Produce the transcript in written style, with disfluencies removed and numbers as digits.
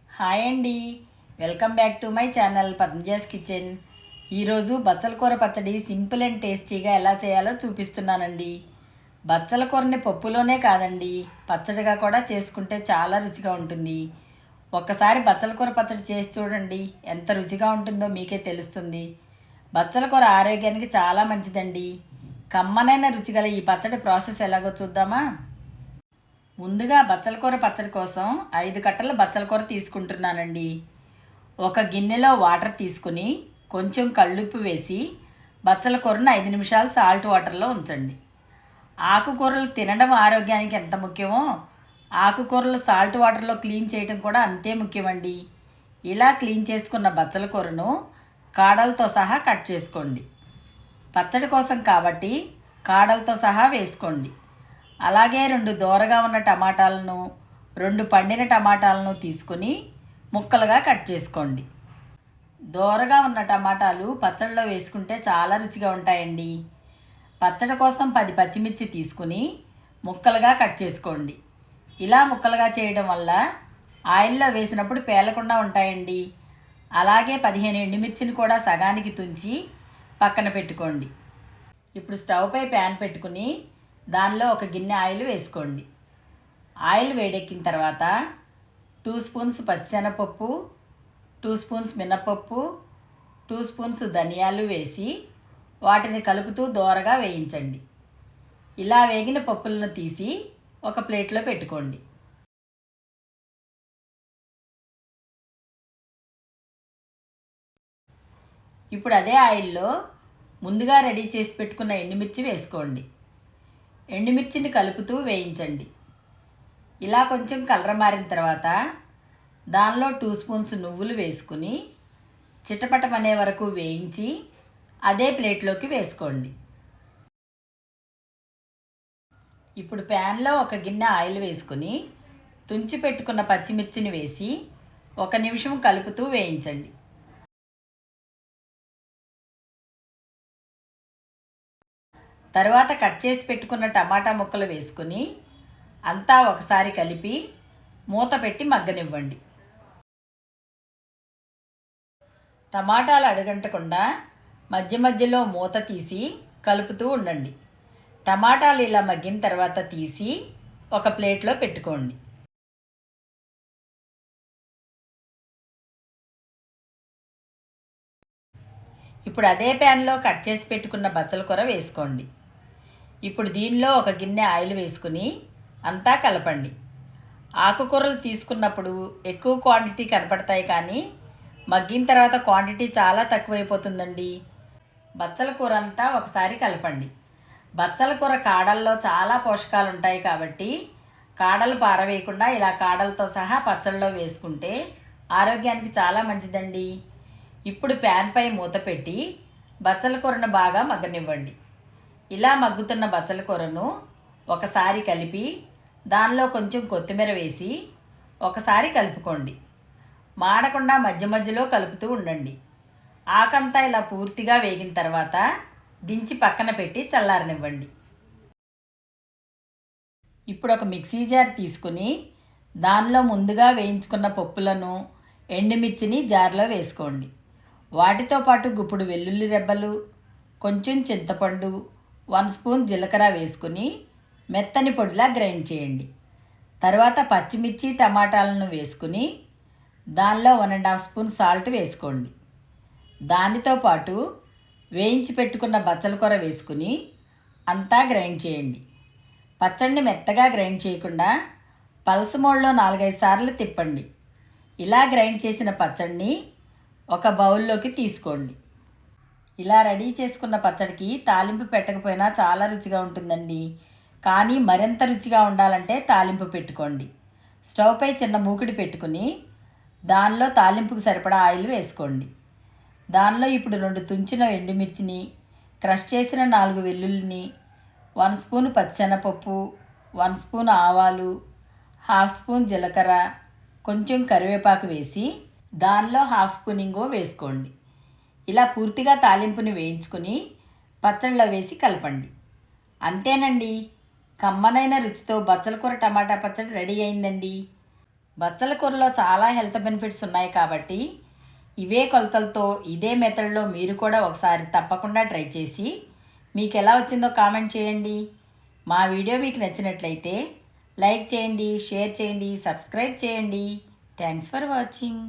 Hi అండి, welcome back to my channel Padmaja's kitchen. ఈరోజు బచ్చల కూర పచ్చడి సింపుల్ అండ్ టేస్టీగా ఎలా చేయాలో చూపిస్తున్నానండి. బచ్చల కూరని పప్పులోనే కాదండి, పచ్చడిగా కూడా చేసుకుంటే చాలా రుచిగా ఉంటుంది. ఒక్కసారి బచ్చల కూర పచ్చడి చేసి చూడండి, ఎంత రుచిగా ఉంటుందో మీకే తెలుస్తుంది. బచ్చల కూర ఆరోగ్యానికి చాలా మంచిదండి. కమ్మనైన రుచిగల ఈ పచ్చడి ప్రాసెస్ ఎలాగో చూద్దామా? ముందుగా బచ్చల కూర పచ్చడి కోసం 5 కట్టల బచ్చల కూర తీసుకుంటున్నానండి. ఒక గిన్నెలో వాటర్ తీసుకుని కొంచెం కళ్ళుప్పు వేసి బచ్చల కూరను 5 నిమిషాలు సాల్ట్ వాటర్లో ఉంచండి. ఆకుకూరలు తినడం ఆరోగ్యానికి ఎంత ముఖ్యమో ఆకుకూరలు సాల్ట్ వాటర్లో క్లీన్ చేయడం కూడా అంతే ముఖ్యమండి. ఇలా క్లీన్ చేసుకున్న బచ్చల కూరను కాడలతో సహా కట్ చేసుకోండి. పచ్చడి కోసం కాబట్టి కాడలతో సహా వేసుకోండి. అలాగే 2 దోరగా ఉన్న టమాటాలను 2 పండిన టమాటాలను తీసుకుని ముక్కలుగా కట్ చేసుకోండి. దోరగా ఉన్న టమాటాలు పచ్చడిలో వేసుకుంటే చాలా రుచిగా ఉంటాయండి. పచ్చడి కోసం 10 పచ్చిమిర్చి తీసుకుని ముక్కలుగా కట్ చేసుకోండి. ఇలా ముక్కలుగా చేయడం వల్ల ఆయిల్లో వేసినప్పుడు పేలకుండా ఉంటాయండి. అలాగే 15 ఎండుమిర్చిని కూడా సగానికి తుంచి పక్కన పెట్టుకోండి. ఇప్పుడు స్టవ్ పై ప్యాన్ పెట్టుకుని దానిలో ఒక గిన్నె ఆయిల్ వేసుకోండి. ఆయిల్ వేడెక్కిన తర్వాత 2 స్పూన్స్ పచ్చిశనగపప్పు, 2 స్పూన్స్ మినపప్పు, 2 స్పూన్స్ ధనియాలు వేసి వాటిని కలుపుతూ దోరగా వేయించండి. ఇలా వేగిన పప్పులను తీసి ఒక ప్లేట్లో పెట్టుకోండి. ఇప్పుడు అదే ఆయిల్లో ముందుగా రెడీ చేసి పెట్టుకున్న ఎండుమిర్చి వేసుకోండి. ఎండుమిర్చిని కలుపుతూ వేయించండి. ఇలా కొంచెం కలర్ మారిన తర్వాత దానిలో 2 స్పూన్స్ నువ్వులు వేసుకుని చిటపటమనే వరకు వేయించి అదే ప్లేట్లోకి వేసుకోండి. ఇప్పుడు ప్యాన్లో ఒక గిన్నె ఆయిల్ వేసుకుని తుంచి పెట్టుకున్న పచ్చిమిర్చిని వేసి 1 నిమిషం కలుపుతూ వేయించండి. తర్వాత కట్ చేసి పెట్టుకున్న టమాటా ముక్కలు వేసుకుని అంతా ఒకసారి కలిపి మూత పెట్టి మగ్గనివ్వండి. టమాటాలు అడుగంటకుండా మధ్య మధ్యలో మూత తీసి కలుపుతూ ఉండండి. టమాటాలు ఇలా మగ్గిన తర్వాత తీసి ఒక ప్లేట్లో పెట్టుకోండి. ఇప్పుడు అదే ప్యాన్లో కట్ చేసి పెట్టుకున్న బచ్చల కూర వేసుకోండి. ఇప్పుడు దీనిలో ఒక గిన్నె ఆయిల్ వేసుకుని అంతా కలపండి. ఆకుకూరలు తీసుకున్నప్పుడు ఎక్కువ క్వాంటిటీ కనపడతాయి, కానీ మగ్గిన తర్వాత క్వాంటిటీ చాలా తక్కువైపోతుందండి. బచ్చల కూర అంతా ఒకసారి కలపండి. బచ్చల కూర కాడల్లో చాలా పోషకాలు ఉంటాయి కాబట్టి కాడలు పారవేయకుండా ఇలా కాడలతో సహా పచ్చళ్ళలో వేసుకుంటే ఆరోగ్యానికి చాలా మంచిదండి. ఇప్పుడు ప్యాన్పై మూత పెట్టి బచ్చల కూరను బాగా మగ్గనివ్వండి. ఇలా మగ్గుతున్న బచ్చల కూరను ఒకసారి కలిపి దానిలో కొంచెం కొత్తిమీర వేసి ఒకసారి కలుపుకోండి. మాడకుండా మధ్య మధ్యలో కలుపుతూ ఉండండి. ఆకంతా ఇలా పూర్తిగా వేగిన తర్వాత దించి పక్కన పెట్టి చల్లారనివ్వండి. ఇప్పుడు ఒక మిక్సీ జార్ తీసుకుని దానిలో ముందుగా వేయించుకున్న పప్పులను ఎండుమిర్చిని జార్లో వేసుకోండి. వాటితో పాటు గుప్పుడు వెల్లుల్లి రెబ్బలు, కొంచెం చింతపండు, 1 స్పూన్ జీలకర్ర వేసుకుని మెత్తని పొడిలా గ్రైండ్ చేయండి. తర్వాత పచ్చిమిర్చి టమాటాలను వేసుకుని దానిలో 1½ స్పూన్ సాల్ట్ వేసుకోండి. దానితో పాటు వేయించి పెట్టుకున్న బచ్చల కూర వేసుకుని అంతా గ్రైండ్ చేయండి. పచ్చడిని మెత్తగా గ్రైండ్ చేయకుండా పల్స్ మోడ్లో 4-5 సార్లు తిప్పండి. ఇలా గ్రైండ్ చేసిన పచ్చడిని ఒక బౌల్లోకి తీసుకోండి. ఇలా రెడీ చేసుకున్న పచ్చడికి తాలింపు పెట్టకపోయినా చాలా రుచిగా ఉంటుందండి. కానీ మరింత రుచిగా ఉండాలంటే తాలింపు పెట్టుకోండి. స్టవ్ పై చిన్న మూకుడి పెట్టుకుని దానిలో తాలింపుకు సరిపడా ఆయిల్ వేసుకోండి. దానిలో ఇప్పుడు 2 తుంచిన ఎండుమిర్చిని, క్రష్ చేసిన 4 వెల్లుల్లిని, 1 స్పూన్ పచ్చిశనగపప్పు, 1 స్పూన్ ఆవాలు, 1/2 స్పూన్ జీలకర్ర, కొంచెం కరివేపాకు వేసి దానిలో 1/2 స్పూన్ ఇంగువ వేసుకోండి. ఇలా పూర్తిగా తాలింపుని వేయించుకుని పచ్చళ్ళలో వేసి కలపండి. అంతేనండి, కమ్మనైన రుచితో బచ్చల కూర టమాటా పచ్చడి రెడీ అయిందండి. బచ్చల కూరలో చాలా హెల్త్ బెనిఫిట్స్ ఉన్నాయి కాబట్టి ఇవే కొలతలతో ఇదే మెథడ్లో మీరు కూడా ఒకసారి తప్పకుండా ట్రై చేసి మీకు ఎలా వచ్చిందో కామెంట్ చేయండి. మా వీడియో మీకు నచ్చినట్లయితే లైక్ చేయండి, షేర్ చేయండి, సబ్స్క్రైబ్ చేయండి. Thanks for watching.